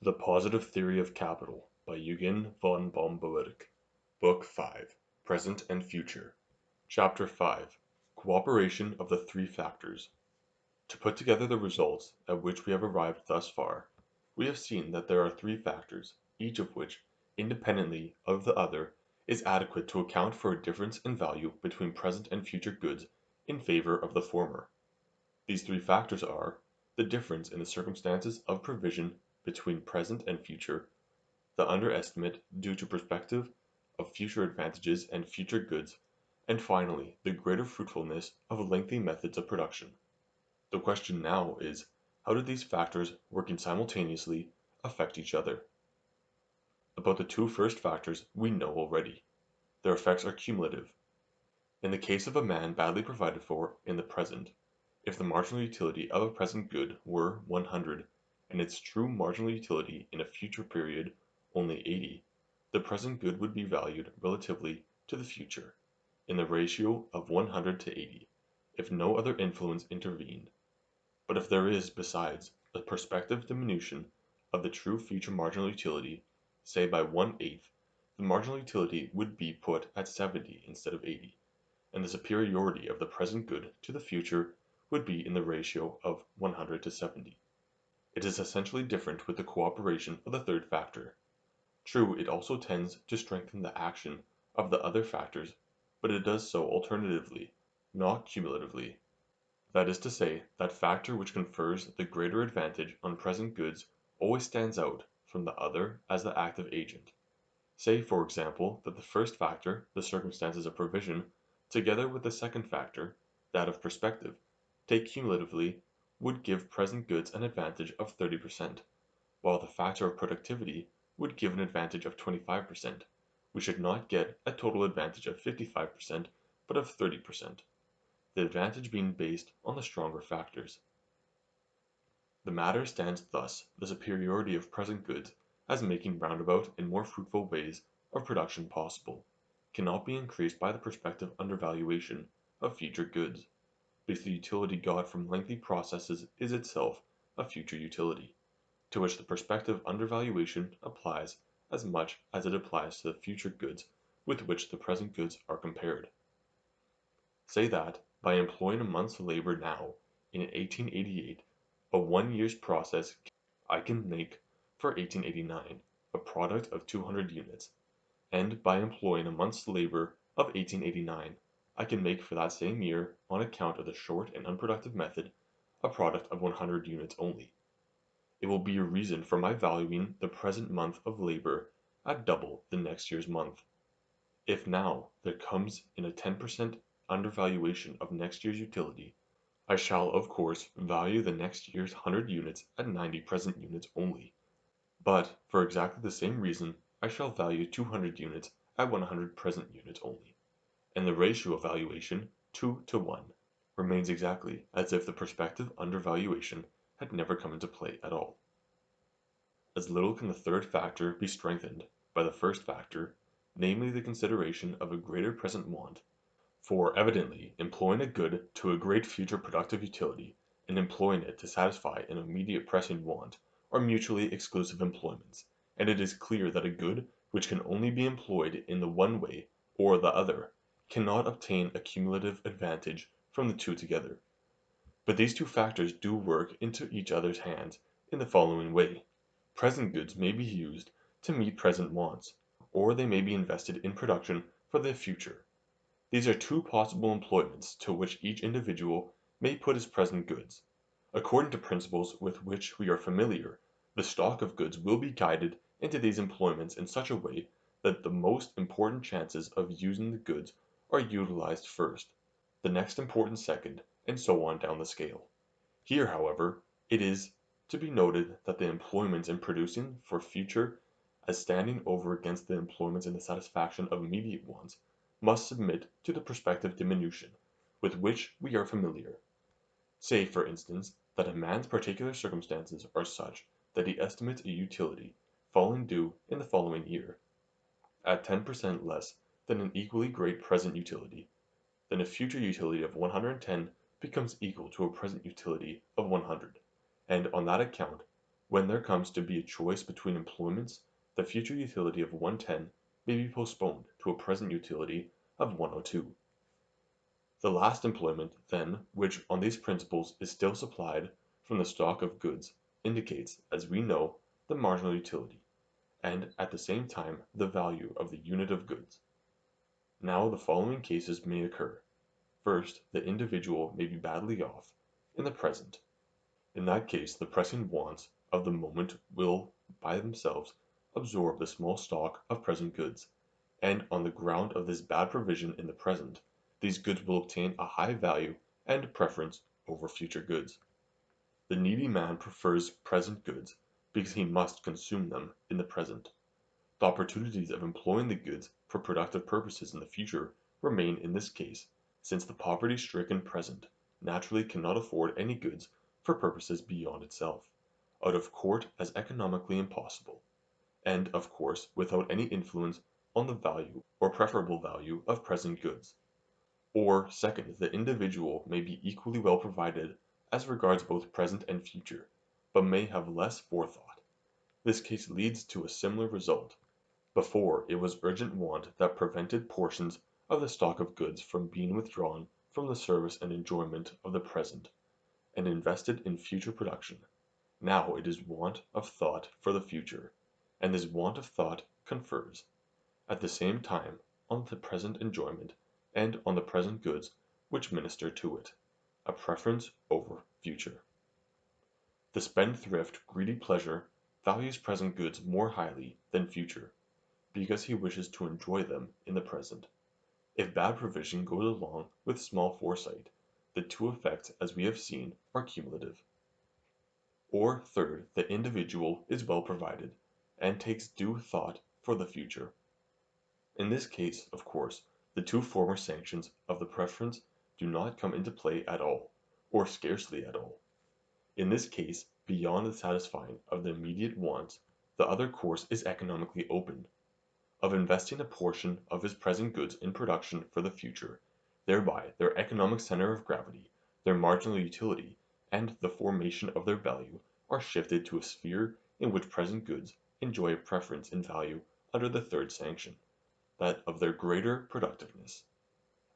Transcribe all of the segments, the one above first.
The Positive Theory of Capital by Eugen von Bohm-Bawerk. Book 5. Present and Future. Chapter 5. Cooperation of the Three Factors. To put together the results at which we have arrived thus far, we have seen that there are three factors, each of which, independently of the other, is adequate to account for a difference in value between present and future goods in favor of the former. These three factors are the difference in the circumstances of provision between present and future, the underestimate due to perspective of future advantages and future goods, and finally the greater fruitfulness of lengthy methods of production. The question now is, how do these factors working simultaneously affect each other? About the two first factors we know already. Their effects are cumulative. In the case of a man badly provided for in the present, if the marginal utility of a present good were 100, and its true marginal utility in a future period only 80, the present good would be valued relatively to the future, in the ratio of 100 to 80, if no other influence intervened. But if there is, besides, a prospective diminution of the true future marginal utility, say by 1/8, the marginal utility would be put at 70 instead of 80, and the superiority of the present good to the future would be in the ratio of 100 to 70. It is essentially different with the cooperation of the third factor. True, it also tends to strengthen the action of the other factors, but it does so alternatively, not cumulatively. That is to say, that factor which confers the greater advantage on present goods always stands out from the other as the active agent. Say, for example, that the first factor, the circumstances of provision, together with the second factor, that of perspective, take cumulatively, would give present goods an advantage of 30%, while the factor of productivity would give an advantage of 25%. We should not get a total advantage of 55%, but of 30%, the advantage being based on the stronger factors. The matter stands thus: the superiority of present goods, as making roundabout and more fruitful ways of production possible, cannot be increased by the prospective undervaluation of future goods, because the utility got from lengthy processes is itself a future utility, to which the prospective undervaluation applies as much as it applies to the future goods with which the present goods are compared. Say that, by employing a month's labor now, in 1888, a 1 year's process I can make for 1889 a product of 200 units, and by employing a month's labor of 1889 I can make for that same year, on account of the short and unproductive method, a product of 100 units only. It will be a reason for my valuing the present month of labor at double the next year's month. If now there comes in a 10% undervaluation of next year's utility, I shall of course value the next year's 100 units at 90 present units only. But, for exactly the same reason, I shall value 200 units at 100 present units only, and the ratio of valuation, 2 to 1, remains exactly as if the prospective undervaluation had never come into play at all. As little can the third factor be strengthened by the first factor, namely the consideration of a greater present want. For evidently employing a good to a great future productive utility, and employing it to satisfy an immediate pressing want, are mutually exclusive employments, and it is clear that a good which can only be employed in the one way or the other cannot obtain a cumulative advantage from the two together. But these two factors do work into each other's hands in the following way. Present goods may be used to meet present wants, or they may be invested in production for the future. These are two possible employments to which each individual may put his present goods. According to principles with which we are familiar, the stock of goods will be guided into these employments in such a way that the most important chances of using the goods are utilized first, the next important second, and so on down the scale. Here, however, it is to be noted that the employments in producing for future, as standing over against the employments in the satisfaction of immediate wants, must submit to the prospective diminution with which we are familiar. Say, for instance, that a man's particular circumstances are such that he estimates a utility falling due in the following year at 10% less than an equally great present utility, then a future utility of 110 becomes equal to a present utility of 100, and on that account When there comes to be a choice between employments, the future utility of 110 may be postponed to a present utility of 102. The last employment, then, which on these principles is still supplied from the stock of goods, indicates, as we know, the marginal utility, and at the same time the value of the unit of goods. Now the following cases may occur. First, the individual may be badly off in the present. In that case, the pressing wants of the moment will by themselves absorb the small stock of present goods, and on the ground of this bad provision in the present, these goods will obtain a high value and preference over future goods. The needy man prefers present goods because he must consume them in the present. The opportunities of employing the goods for productive purposes in the future remain in this case, since the poverty-stricken present naturally cannot afford any goods for purposes beyond itself, out of court as economically impossible, and of course without any influence on the value or preferable value of present goods. Or, second, the individual may be equally well provided as regards both present and future, but may have less forethought. This case leads to a similar result. Before, it was urgent want that prevented portions of the stock of goods from being withdrawn from the service and enjoyment of the present, and invested in future production. Now it is want of thought for the future, and this want of thought confers, at the same time, on the present enjoyment and on the present goods which minister to it, a preference over future. The spendthrift greedy pleasure values present goods more highly than future, because he wishes to enjoy them in the present. If bad provision goes along with small foresight, the two effects, as we have seen, are cumulative. Or, third, the individual is well provided, and takes due thought for the future. In this case, of course, the two former sanctions of the preference do not come into play at all, or scarcely at all. In this case, beyond the satisfying of the immediate wants, the other course is economically open, of investing a portion of his present goods in production for the future, thereby their economic center of gravity, their marginal utility, and the formation of their value are shifted to a sphere in which present goods enjoy a preference in value under the third sanction, that of their greater productiveness.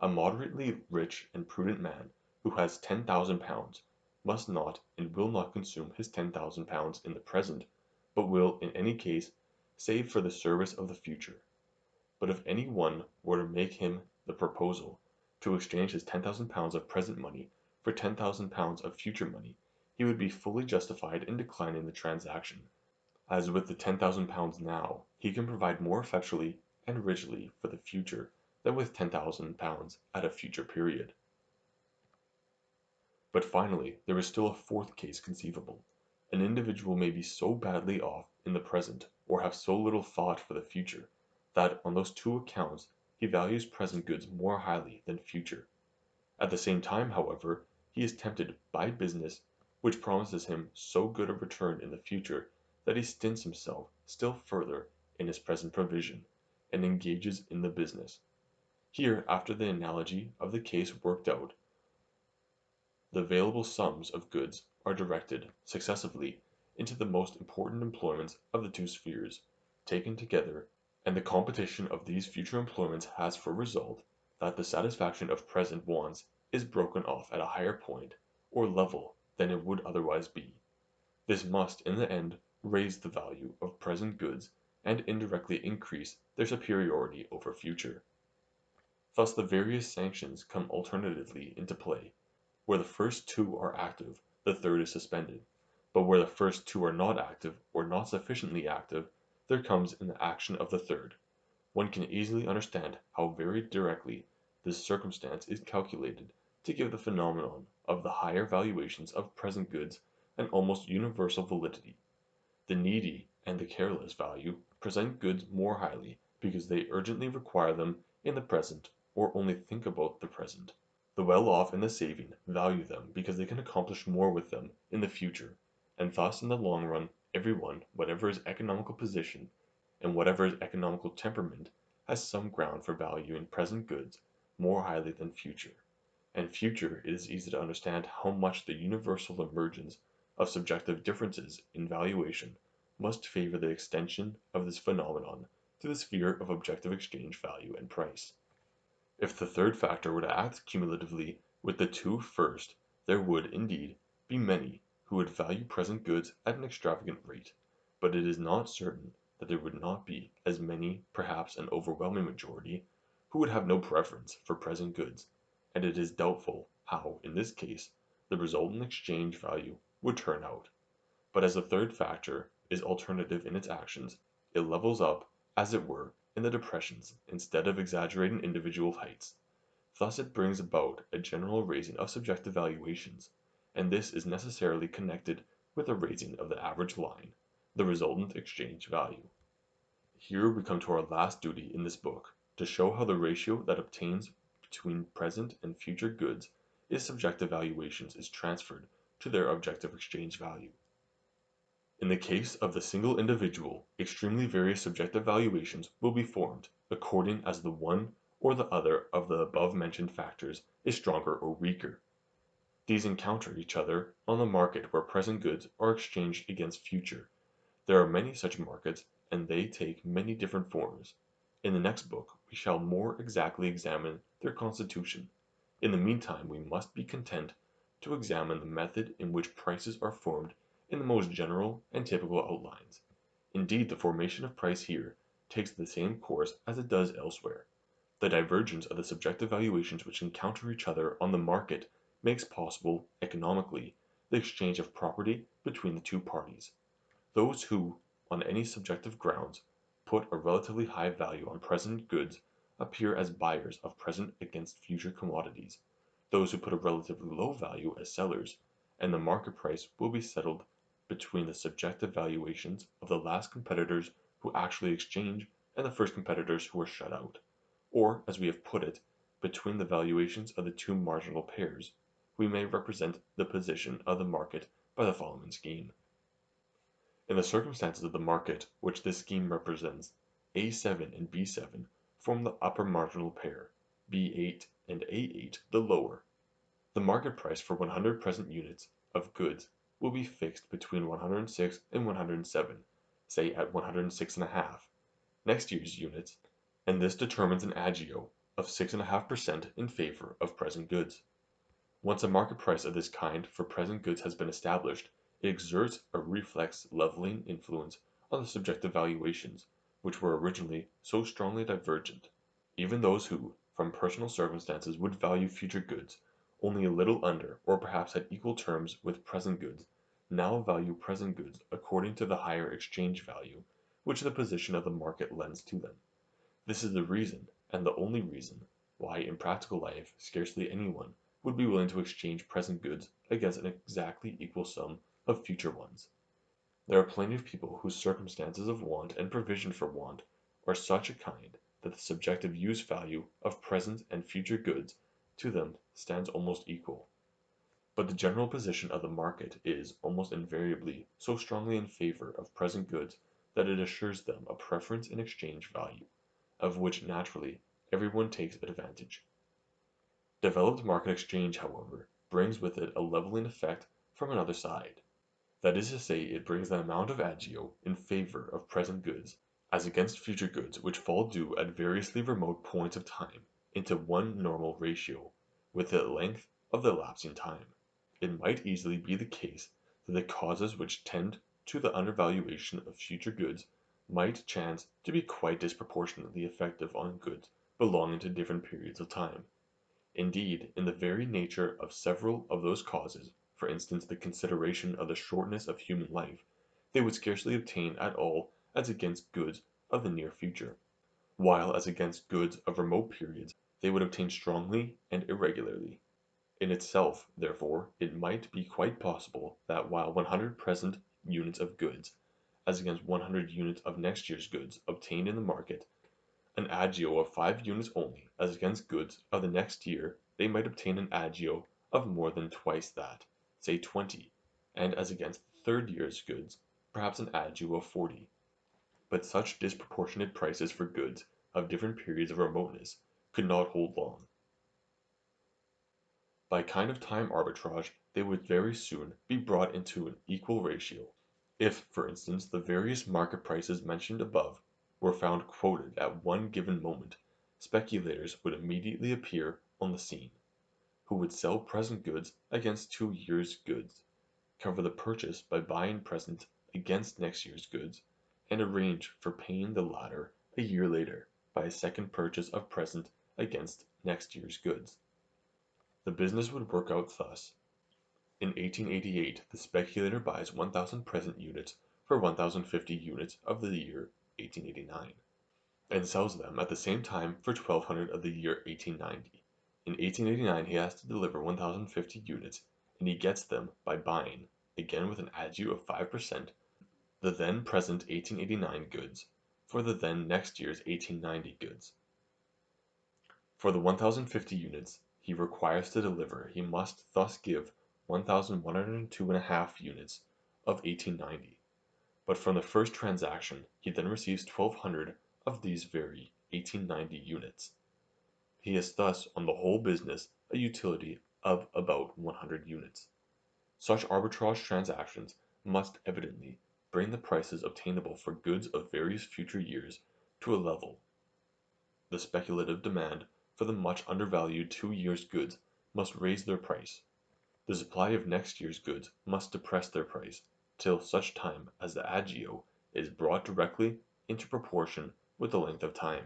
A moderately rich and prudent man, who has £10,000, must not and will not consume his £10,000 in the present, but will in any case save for the service of the future. But if any one were to make him the proposal to exchange his £10,000 of present money for £10,000 of future money, he would be fully justified in declining the transaction, as with the £10,000 now he can provide more effectually and richly for the future than with £10,000 at a future period. But finally, there is still a fourth case conceivable. An individual may be so badly off in the present, or have so little thought for the future, that on those two accounts he values present goods more highly than future. At the same time, however, he is tempted by business which promises him so good a return in the future that he stints himself still further in his present provision, and engages in the business. Here, after the analogy of the case worked out, the available sums of goods are directed successively into the most important employments of the two spheres, taken together, and the competition of these future employments has for result that the satisfaction of present wants is broken off at a higher point or level than it would otherwise be. This must in the end raise the value of present goods and indirectly increase their superiority over future. Thus the various sanctions come alternatively into play. Where the first two are active, the third is suspended, but where the first two are not active or not sufficiently active, there comes in the action of the third. One can easily understand how very directly this circumstance is calculated to give the phenomenon of the higher valuations of present goods an almost universal validity. The needy and the careless value present goods more highly because they urgently require them in the present or only think about the present. The well-off and the saving value them because they can accomplish more with them in the future, and thus in the long run every one, whatever his economical position and whatever his economical temperament, has some ground for valuing present goods more highly than future. And future, it is easy to understand how much the universal emergence of subjective differences in valuation must favor the extension of this phenomenon to the sphere of objective exchange value and price. If the third factor were to act cumulatively with the two first, there would, indeed, be many who would value present goods at an extravagant rate, but it is not certain that there would not be as many, perhaps an overwhelming majority, who would have no preference for present goods, and it is doubtful how, in this case, the resultant exchange value would turn out. But as the third factor is alternative in its actions, it levels up, as it were, in the depressions instead of exaggerating individual heights. Thus it brings about a general raising of subjective valuations, and this is necessarily connected with a raising of the average line, the resultant exchange value. Here we come to our last duty in this book, to show how the ratio that obtains between present and future goods is subjective valuations is transferred to their objective exchange value. In the case of the single individual, extremely various subjective valuations will be formed according as the one or the other of the above-mentioned factors is stronger or weaker. These encounter each other on the market where present goods are exchanged against future. There are many such markets, and they take many different forms. In the next book we shall more exactly examine their constitution. In the meantime we must be content to examine the method in which prices are formed in the most general and typical outlines. Indeed, the formation of price here takes the same course as it does elsewhere. The divergence of the subjective valuations which encounter each other on the market makes possible, economically, the exchange of property between the two parties. Those who, on any subjective grounds, put a relatively high value on present goods appear as buyers of present against future commodities, those who put a relatively low value as sellers, and the market price will be settled between the subjective valuations of the last competitors who actually exchange and the first competitors who are shut out, or, as we have put it, between the valuations of the two marginal pairs. We may represent the position of the market by the following scheme. In the circumstances of the market which this scheme represents, A7 and B7 form the upper marginal pair, B8 and A8 the lower. The market price for 100 present units of goods will be fixed between 106 and 107, say at 106.5, next year's units, and this determines an agio of 6.5% in favor of present goods. Once a market price of this kind for present goods has been established, it exerts a reflex leveling influence on the subjective valuations, which were originally so strongly divergent. Even those who, from personal circumstances, would value future goods only a little under, or perhaps at equal terms with present goods, now value present goods according to the higher exchange value which the position of the market lends to them. This is the reason, and the only reason, why in practical life scarcely anyone would be willing to exchange present goods against an exactly equal sum of future ones. There are plenty of people whose circumstances of want and provision for want are such a kind that the subjective use value of present and future goods to them stands almost equal. But the general position of the market is almost invariably so strongly in favor of present goods that it assures them a preference in exchange value, of which naturally everyone takes advantage. Developed market exchange, however, brings with it a leveling effect from another side. That is to say, it brings the amount of agio in favor of present goods, as against future goods which fall due at variously remote points of time, into one normal ratio, with the length of the elapsing time. It might easily be the case that the causes which tend to the undervaluation of future goods might chance to be quite disproportionately effective on goods belonging to different periods of time. Indeed, in the very nature of several of those causes, for instance the consideration of the shortness of human life, they would scarcely obtain at all as against goods of the near future, while as against goods of remote periods they would obtain strongly and irregularly. In itself, therefore, it might be quite possible that while 100 present units of goods, as against 100 units of next year's goods obtained in the market, an agio of 5 units only, as against goods of the next year they might obtain an agio of more than twice that, say 20, and as against the third year's goods, perhaps an agio of 40. But such disproportionate prices for goods of different periods of remoteness could not hold long. By a kind of time arbitrage, they would very soon be brought into an equal ratio. If, for instance, the various market prices mentioned above were found quoted at one given moment, speculators would immediately appear on the scene, who would sell present goods against 2 years' goods, cover the purchase by buying present against next year's goods, and arrange for paying the latter a year later by a second purchase of present against next year's goods. The business would work out thus. In 1888 the speculator buys 1,000 present units for 1,050 units of the year 1889, and sells them at the same time for 1,200 of the year 1890. In 1889 he has to deliver 1,050 units, and he gets them by buying, again with an adjue of 5%, the then present 1889 goods for the then next year's 1890 goods. For the 1,050 units he requires to deliver he must thus give 1,102.5 units of 1890, but from the first transaction he then receives 1,200 of these very 1890 units. He has thus on the whole business a utility of about 100 units. Such arbitrage transactions must evidently bring the prices obtainable for goods of various future years to a level. The speculative demand for the much undervalued 2 years' goods must raise their price. The supply of next year's goods must depress their price till such time as the agio is brought directly into proportion with the length of time.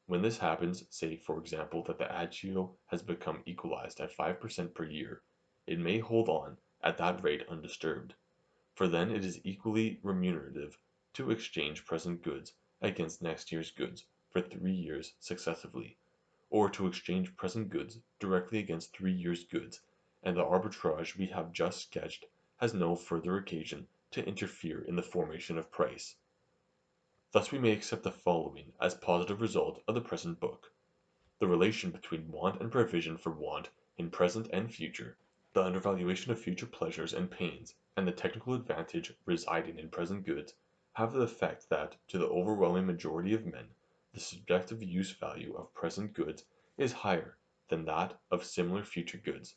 When this happens, say for example that the agio has become equalized at 5% per year, it may hold on at that rate undisturbed, for then it is equally remunerative to exchange present goods against next year's goods for 3 years successively, or to exchange present goods directly against 3 years' goods, and the arbitrage we have just sketched has no further occasion to interfere in the formation of price. Thus we may accept the following as positive result of the present book: the relation between want and provision for want in present and future, the undervaluation of future pleasures and pains, and the technical advantage residing in present goods, have the effect that to the overwhelming majority of men the subjective use value of present goods is higher than that of similar future goods.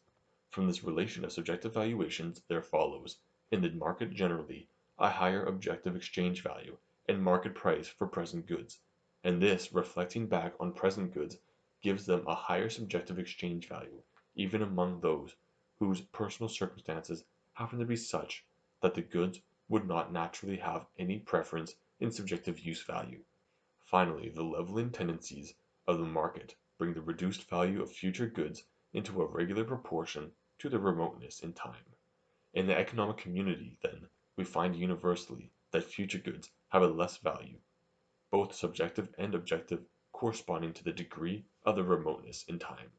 From this relation of subjective valuations there follows, in the market generally, a higher objective exchange value and market price for present goods, and this reflecting back on present goods gives them a higher subjective exchange value even among those whose personal circumstances happen to be such that the goods would not naturally have any preference in subjective use value. Finally, the leveling tendencies of the market bring the reduced value of future goods into a regular proportion to their remoteness in time. In the economic community, then, we find universally that future goods have a less value, both subjective and objective, corresponding to the degree of their remoteness in time.